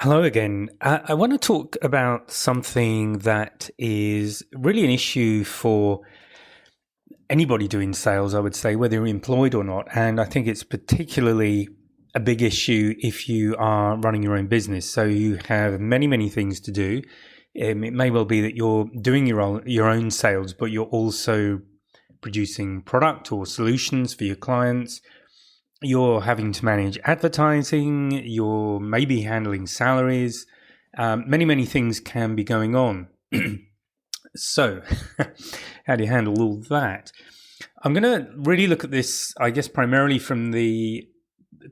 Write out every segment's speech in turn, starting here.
Hello again. I want to talk about something that is really an issue for anybody doing sales, I would say, whether you're employed or not. And I think it's particularly a big issue if you are running your own business. So you have many, many things to do. It may well be that you're doing your own sales, but you're also producing product or solutions for your clients. You're having to manage advertising, you're maybe handling salaries, many, many things can be going on. So, how do you handle all that? I'm going to really look at this, I guess, primarily from the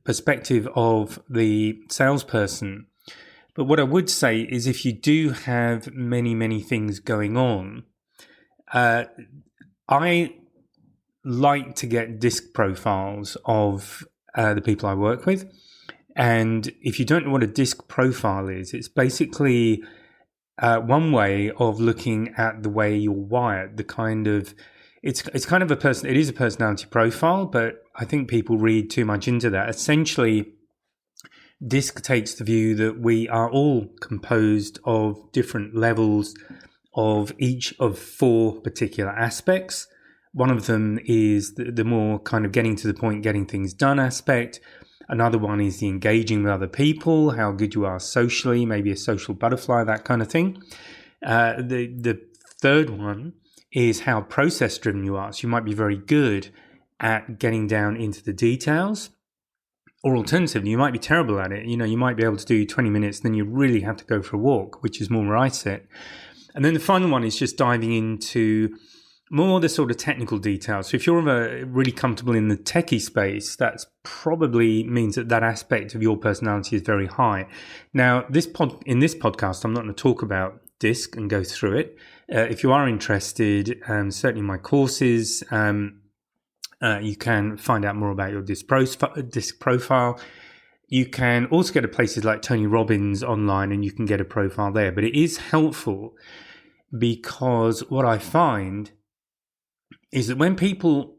perspective of the salesperson. But what I would say is if you do have many, many things going on, I like to get disc profiles of the people I work with. And if you don't know what a disc profile is, it's basically one way of looking at the way you're wired, it's kind of it is a personality profile, but I think people read too much into that. Essentially, disc takes the view that we are all composed of different levels of each of four particular aspects. One of them is the more kind of getting to the point, getting things done aspect. Another one is the engaging with other people, how good you are socially, maybe a social butterfly, that kind of thing. The third one is how process driven you are. So you might be very good at getting down into the details, or alternatively, you might be terrible at it. You know, you might be able to do 20 minutes, then you really have to go for a walk, which is more where I sit. And then the final one is just diving into more the sort of technical details. So if you're really comfortable in the techie space, that's probably means that aspect of your personality is very high. Now, in this podcast, I'm not going to talk about DISC and go through it. If you are interested, certainly my courses, you can find out more about your DISC profile. You can also go to places like Tony Robbins online and you can get a profile there. But it is helpful because what I find is that when people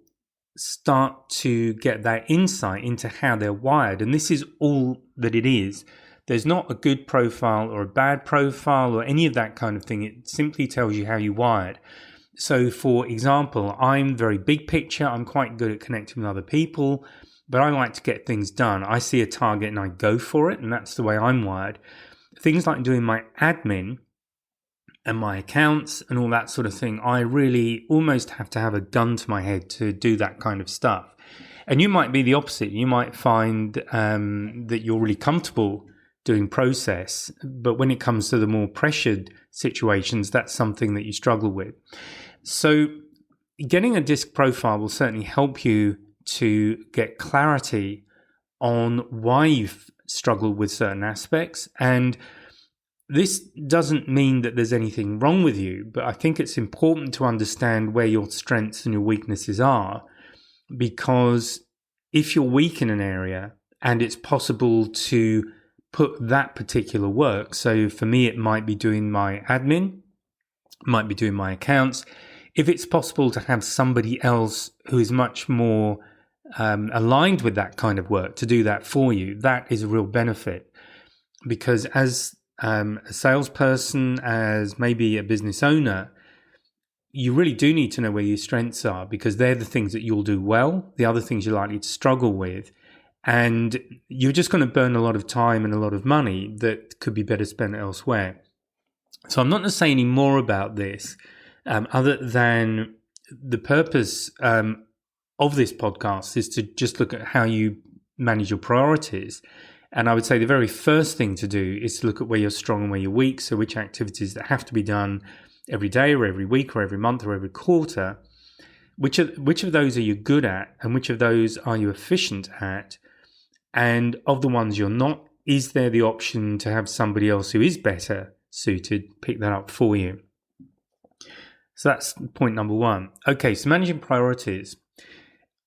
start to get that insight into how they're wired, and this is all that it is, there's not a good profile or a bad profile or any of that kind of thing. It simply tells you how you're wired. So, for example, I'm very big picture. I'm quite good at connecting with other people, but I like to get things done. I see a target and I go for it, and that's the way I'm wired. Things like doing my admin and my accounts and all that sort of thing, I really almost have to have a gun to my head to do that kind of stuff. And you might be the opposite. You might find that you're really comfortable doing process, but when it comes to the more pressured situations, that's something that you struggle with. So getting a disc profile will certainly help you to get clarity on why you've struggled with certain aspects. And this doesn't mean that there's anything wrong with you, but I think it's important to understand where your strengths and your weaknesses are, because if you're weak in an area and it's possible to put that particular work, so for me, it might be doing my admin, might be doing my accounts. If it's possible to have somebody else who is much more aligned with that kind of work to do that for you, that is a real benefit, because as a salesperson, as maybe a business owner, you really do need to know where your strengths are, because they're the things that you'll do well, the other things you're likely to struggle with, and you're just going to burn a lot of time and a lot of money that could be better spent elsewhere. So I'm not going to say any more about this, other than the purpose of this podcast is to just look at how you manage your priorities. And I would say the very first thing to do is to look at where you're strong and where you're weak. So which activities that have to be done every day or every week or every month or every quarter, which of those are you good at and which of those are you efficient at? And of the ones you're not, is there the option to have somebody else who is better suited pick that up for you? So that's point number one. Okay, so managing priorities.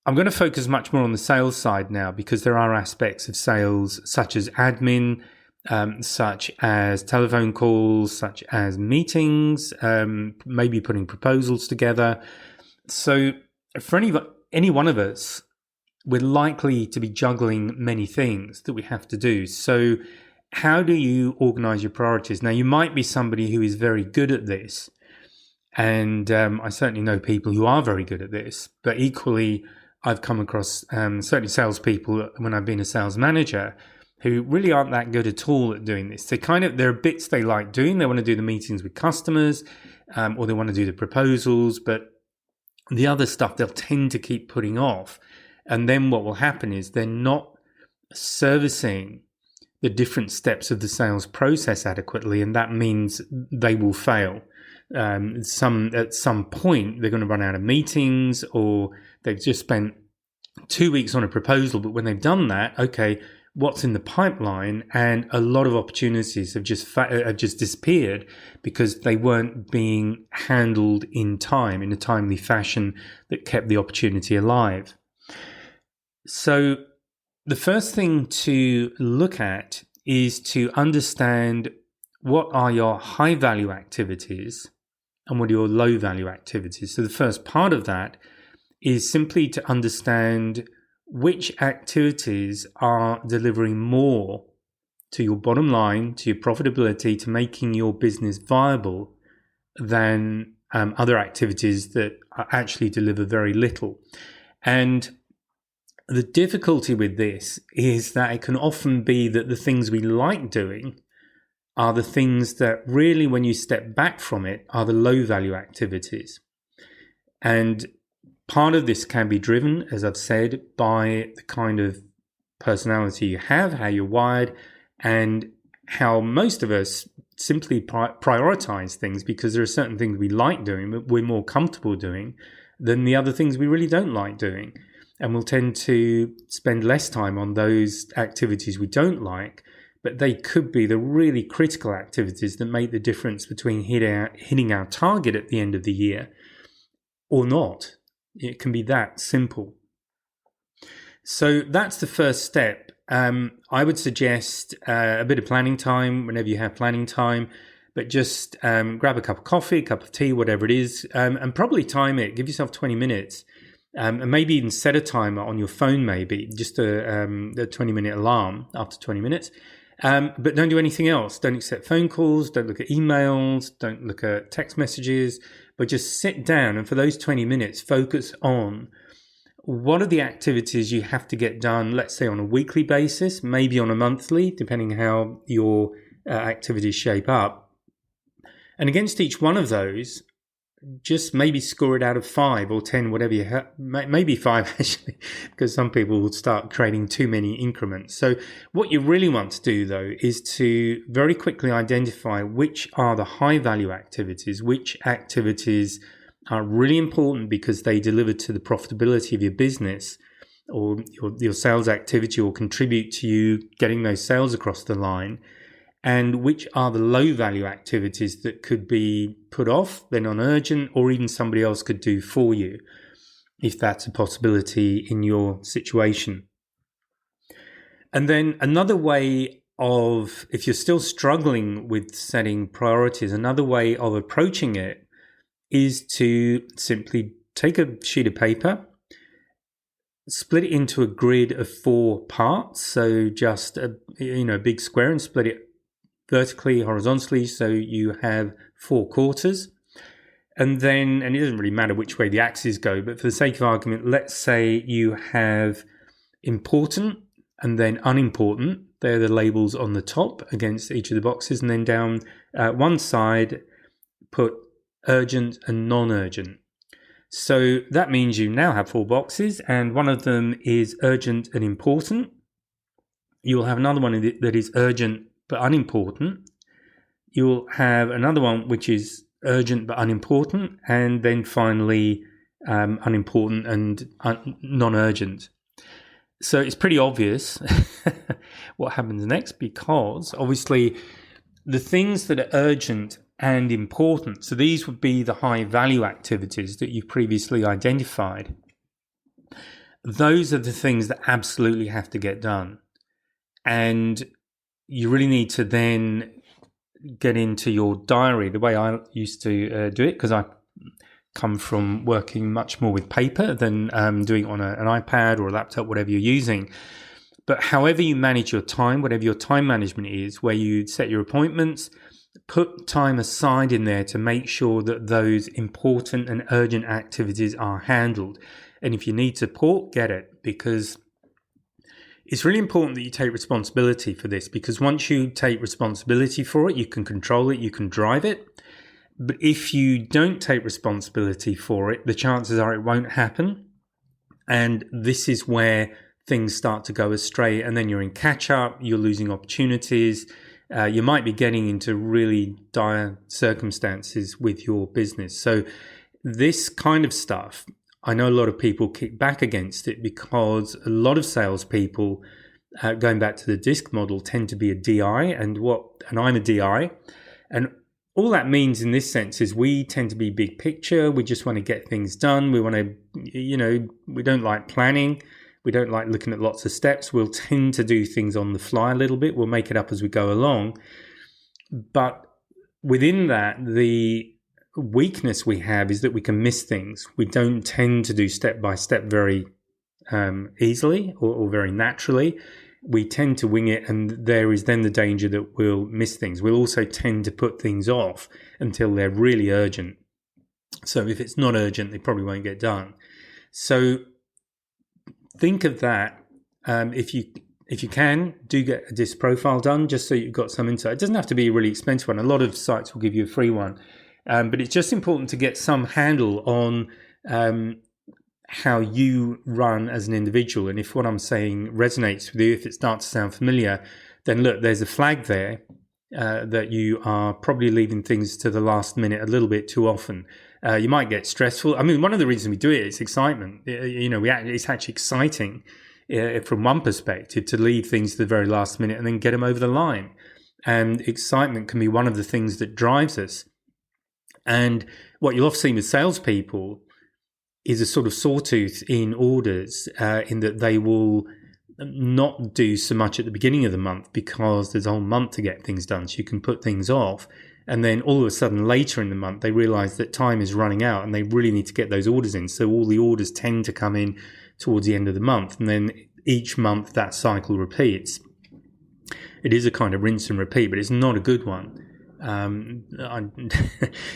I'm going to focus much more on the sales side now, because there are aspects of sales such as admin, such as telephone calls, such as meetings, maybe putting proposals together. So for any one of us, we're likely to be juggling many things that we have to do. So how do you organize your priorities? Now, you might be somebody who is very good at this. And I certainly know people who are very good at this, but equally, I've come across certainly salespeople when I've been a sales manager who really aren't that good at all at doing this. There are bits they like doing. They want to do the meetings with customers, or they want to do the proposals, but the other stuff they'll tend to keep putting off. And then what will happen is they're not servicing the different steps of the sales process adequately, and that means they will fail. At some point, they're going to run out of meetings, or they've just spent 2 weeks on a proposal. But when they've done that, okay, what's in the pipeline? And a lot of opportunities have just disappeared because they weren't being handled in time, in a timely fashion that kept the opportunity alive. So the first thing to look at is to understand what are your high value activities and what are your low value activities. So the first part of that is simply to understand which activities are delivering more to your bottom line, to your profitability, to making your business viable than other activities that actually deliver very little. And the difficulty with this is that it can often be that the things we like doing are the things that really, when you step back from it, are the low value activities. And part of this can be driven, as I've said, by the kind of personality you have, how you're wired, and how most of us simply prioritize things because there are certain things we like doing, but we're more comfortable doing than the other things we really don't like doing. And we'll tend to spend less time on those activities we don't like, but they could be the really critical activities that make the difference between hitting our target at the end of the year or not. It can be that simple. So that's the first step. I would suggest a bit of planning time whenever you have planning time, but just grab a cup of coffee, a cup of tea, whatever it is, and probably time it. Give yourself 20 minutes. And maybe even set a timer on your phone, maybe just a 20-minute alarm after 20 minutes. But don't do anything else. Don't accept phone calls. Don't look at emails. Don't look at text messages. But just sit down and for those 20 minutes, focus on what are the activities you have to get done, let's say on a weekly basis, maybe on a monthly, depending how your activities shape up. And against each one of those, just maybe score it out of 5 or 10, whatever you have, maybe 5 actually, because some people will start creating too many increments. So what you really want to do though is to very quickly identify which are the high value activities, which activities are really important because they deliver to the profitability of your business or your sales activity or contribute to you getting those sales across the line. And which are the low value activities that could be put off, they're non-urgent, or even somebody else could do for you, if that's a possibility in your situation. And then another way of, if you're still struggling with setting priorities, another way of approaching it is to simply take a sheet of paper, split it into a grid of 4 parts, so just a big square, and split it vertically, horizontally, so you have 4 quarters. And it doesn't really matter which way the axes go, but for the sake of argument, let's say you have important and then unimportant. They're the labels on the top against each of the boxes. And then down one side, put urgent and non-urgent. So that means you now have 4 boxes, and one of them is urgent and important. You will have another one that is urgent but unimportant. You'll have another one which is urgent but unimportant, and then finally unimportant and non-urgent. So it's pretty obvious what happens next, because obviously the things that are urgent and important, so these would be the high value activities that you've previously identified. Those are the things that absolutely have to get done. And you really need to then get into your diary the way I used to do it, because I come from working much more with paper than doing it on an iPad or a laptop, whatever you're using. But however you manage your time, whatever your time management is, where you set your appointments, put time aside in there to make sure that those important and urgent activities are handled. And if you need support, get it, because it's really important that you take responsibility for this, because once you take responsibility for it, you can control it, you can drive it. But if you don't take responsibility for it, the chances are it won't happen. And this is where things start to go astray, and then you're in catch up, you're losing opportunities. You might be getting into really dire circumstances with your business. So this kind of stuff, I know a lot of people kick back against it because a lot of salespeople, going back to the DISC model, tend to be a DI, and I'm a DI. And all that means in this sense is we tend to be big picture. We just want to get things done. We want to, we don't like planning. We don't like looking at lots of steps. We'll tend to do things on the fly a little bit. We'll make it up as we go along. But within that, the weakness we have is that we can miss things. We don't tend to do step by step very easily or very naturally. We tend to wing it, and there is then the danger that we'll miss things. We'll also tend to put things off until they're really urgent. So if it's not urgent, they probably won't get done. So think of that. If you can, do get a DISC profile done, just so you've got some insight. It doesn't have to be a really expensive one. A lot of sites will give you a free one. But it's just important to get some handle on how you run as an individual. And if what I'm saying resonates with you, if it starts to sound familiar, then look, there's a flag there that you are probably leaving things to the last minute a little bit too often. You might get stressful. I mean, one of the reasons we do it is excitement. It's actually exciting from one perspective to leave things to the very last minute and then get them over the line. And excitement can be one of the things that drives us. And what you'll often see with salespeople is a sort of sawtooth in orders, in that they will not do so much at the beginning of the month because there's a whole month to get things done. So you can put things off. And then all of a sudden later in the month, they realize that time is running out and they really need to get those orders in. So all the orders tend to come in towards the end of the month. And then each month that cycle repeats. It is a kind of rinse and repeat, but it's not a good one.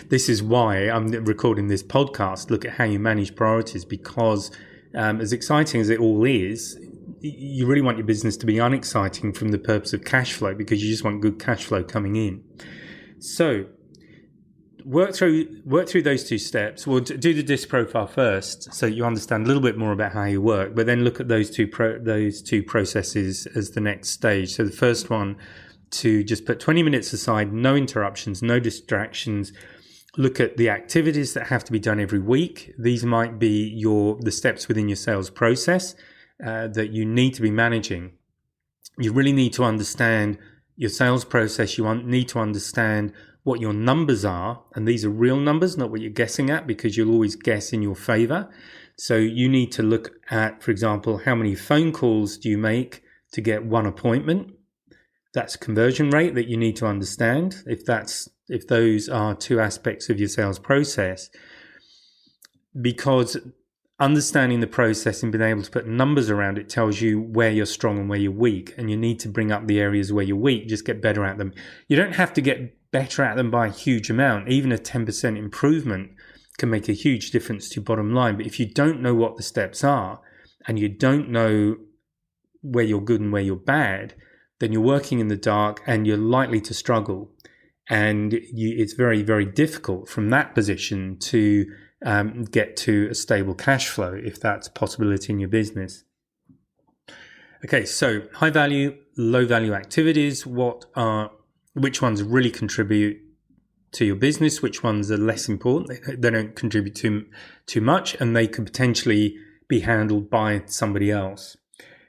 This is why I'm recording this podcast. Look at how you manage priorities, because as exciting as it all is, you really want your business to be unexciting from the purpose of cash flow, because you just want good cash flow coming in. So work through those two steps. We'll do the DISC profile first, so you understand a little bit more about how you work, but then look at those two processes as the next stage. So the first one, to just put 20 minutes aside, no interruptions, no distractions. Look at the activities that have to be done every week. These might be the steps within your sales process that you need to be managing. You really need to understand your sales process. You need to understand what your numbers are, and these are real numbers, not what you're guessing at, because you'll always guess in your favor. So you need to look at, for example, how many phone calls do you make to get one appointment? That's conversion rate that you need to understand. If those are two aspects of your sales process, because understanding the process and being able to put numbers around it tells you where you're strong and where you're weak, and you need to bring up the areas where you're weak. Just get better at them. You don't have to get better at them by a huge amount. Even a 10% improvement can make a huge difference to your bottom line. But if you don't know what the steps are, and you don't know where you're good and where you're bad, then you're working in the dark and you're likely to struggle. And it's very, very difficult from that position to get to a stable cash flow, if that's a possibility in your business. Okay, so high value, low value activities. Which ones really contribute to your business? Which ones are less important? They don't contribute too much, and they could potentially be handled by somebody else.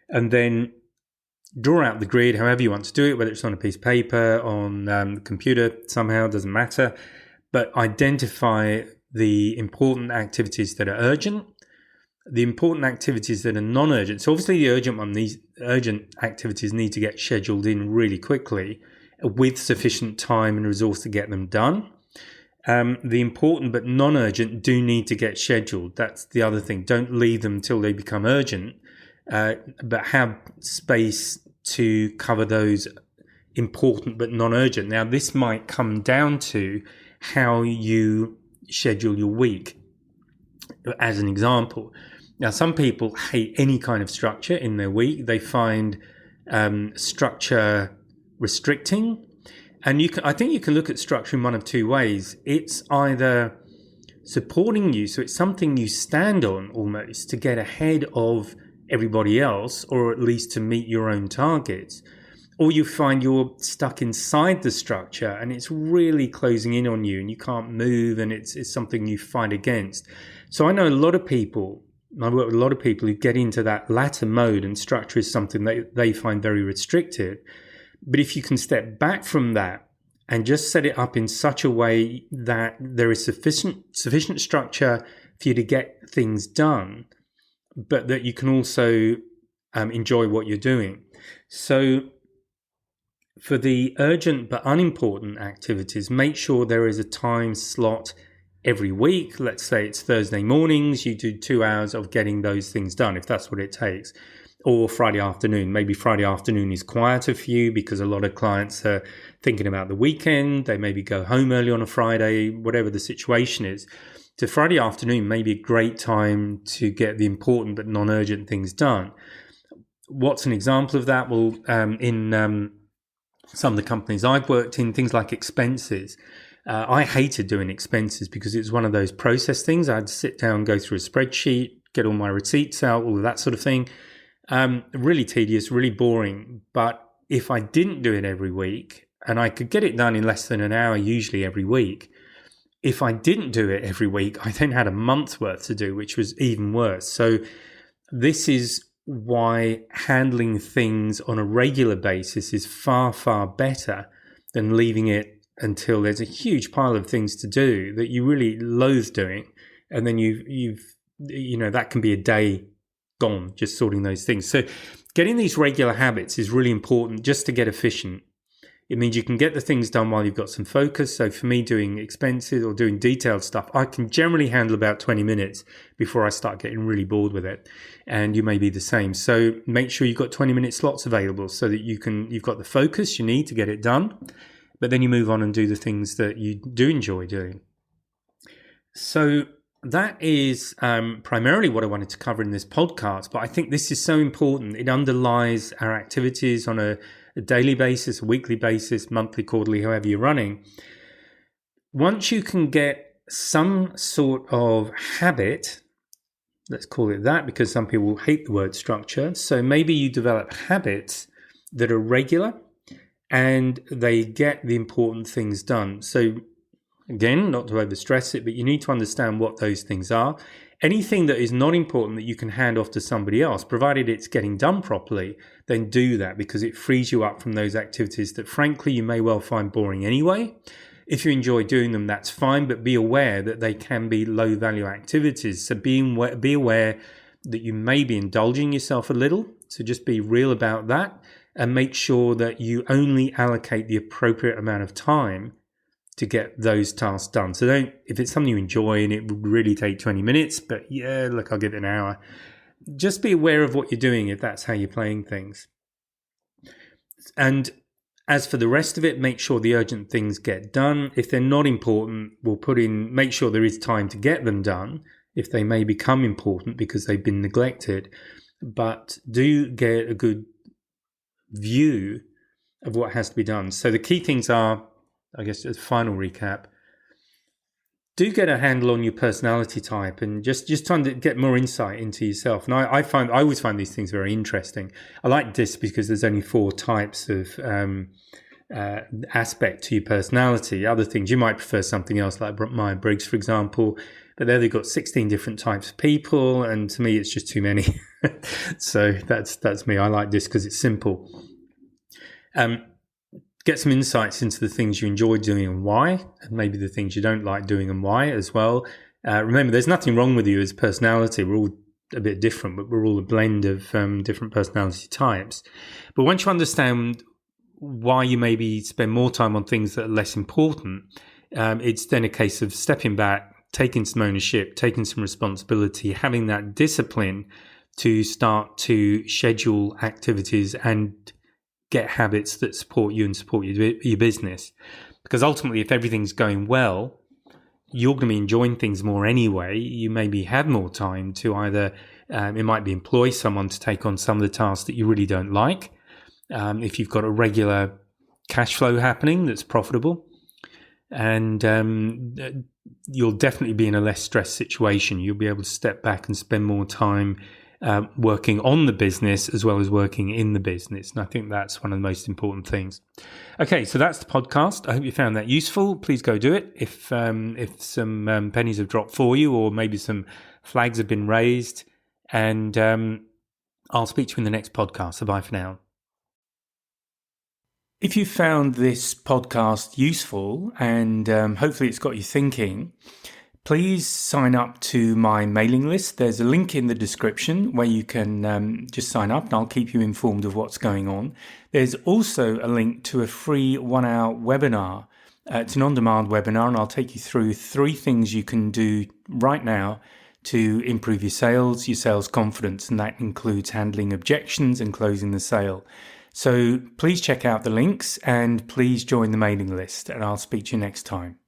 And then draw out the grid however you want to do it, whether it's on a piece of paper, on the computer, somehow, doesn't matter. But identify the important activities that are urgent, the important activities that are non-urgent. So obviously these urgent activities need to get scheduled in really quickly with sufficient time and resource to get them done. The important but non-urgent do need to get scheduled. That's the other thing. Don't leave them until they become urgent. but have space to cover those important but non-urgent. Now, this might come down to how you schedule your week. As an example, now some people hate any kind of structure in their week. They find structure restricting, and I think you can look at structure in one of two ways. It's either supporting you, so it's something you stand on almost to get ahead of everybody else, or at least to meet your own targets, or you find you're stuck inside the structure and it's really closing in on you and you can't move, and it's something you fight against. So I know a lot of people, I work with a lot of people who get into that latter mode, and structure is something that they find very restrictive. But if you can step back from that and just set it up in such a way that there is sufficient structure for you to get things done, but that you can also enjoy what you're doing. So for the urgent but unimportant activities, make sure there is a time slot every week. Let's say it's Thursday mornings, you do 2 hours of getting those things done, if that's what it takes. Or Friday afternoon. Maybe Friday afternoon is quieter for you because a lot of clients are thinking about the weekend. They maybe go home early on a Friday, whatever the situation is. So Friday afternoon may be a great time to get the important but non-urgent things done. What's an example of that? Well, in some of the companies I've worked in, things like expenses. I hated doing expenses because it's one of those process things. I had to sit down, go through a spreadsheet, get all my receipts out, all of that sort of thing. Really tedious, really boring. But if I didn't do it every week, and I could get it done in less than an hour, usually every week, if I didn't do it every week, I then had a month's worth to do, which was even worse. So this is why handling things on a regular basis is far, far better than leaving it until there's a huge pile of things to do that you really loathe doing. And then you've that can be a day gone just sorting those things. So getting these regular habits is really important just to get efficient. It means you can get the things done while you've got some focus. So for me, doing expenses or doing detailed stuff, I can generally handle about 20 minutes before I start getting really bored with it. And you may be the same. So make sure you've got 20-minute slots available so that you've got the focus you need to get it done. But then you move on and do the things that you do enjoy doing. So that is primarily what I wanted to cover in this podcast. But I think this is so important. It underlies our activities on a daily basis, a weekly basis, monthly, quarterly, however you're running. Once you can get some sort of habit, let's call it that, because some people hate the word structure. So maybe you develop habits that are regular and they get the important things done. So again, not to overstress it, but you need to understand what those things are. Anything that is not important that you can hand off to somebody else, provided it's getting done properly, then do that, because it frees you up from those activities that frankly you may well find boring anyway. If you enjoy doing them, that's fine, but be aware that they can be low value activities. So be aware that you may be indulging yourself a little. So just be real about that and make sure that you only allocate the appropriate amount of time to get those tasks done. So if it's something you enjoy and it would really take 20 minutes, but yeah, look, I'll give it an hour. Just be aware of what you're doing if that's how you're playing things. And as for the rest of it, make sure the urgent things get done. If they're not important, make sure there is time to get them done if they may become important because they've been neglected. But do get a good view of what has to be done. So the key things are, I guess, as a final recap, do get a handle on your personality type and just trying to get more insight into yourself. And I always find these things very interesting. I like this because there's only 4 types of aspect to your personality. Other things, you might prefer something else like Myers-Briggs, for example, but there they've got 16 different types of people. And to me, it's just too many. So that's me. I like this because it's simple. Get some insights into the things you enjoy doing and why, and maybe the things you don't like doing and why as well. Remember, there's nothing wrong with you as personality. We're all a bit different, but we're all a blend of different personality types. But once you understand why you maybe spend more time on things that are less important, it's then a case of stepping back, taking some ownership, taking some responsibility, having that discipline to start to schedule activities and get habits that support you and support your business. Because ultimately, if everything's going well, you're going to be enjoying things more anyway. You maybe have more time to either, it might be employ someone to take on some of the tasks that you really don't like. If you've got a regular cash flow happening that's profitable, and you'll definitely be in a less stressed situation. You'll be able to step back and spend more time working on the business as well as working in the business. And I think that's one of the most important things. Okay, so that's the podcast. I hope you found that useful. Please go do it. If some pennies have dropped for you, or maybe some flags have been raised, and I'll speak to you in the next podcast. So bye for now. If you found this podcast useful and hopefully it's got you thinking, please sign up to my mailing list. There's a link in the description where you can just sign up, and I'll keep you informed of what's going on. There's also a link to a free 1-hour webinar. It's an on-demand webinar, and I'll take you through 3 things you can do right now to improve your sales confidence, and that includes handling objections and closing the sale. So please check out the links and please join the mailing list, and I'll speak to you next time.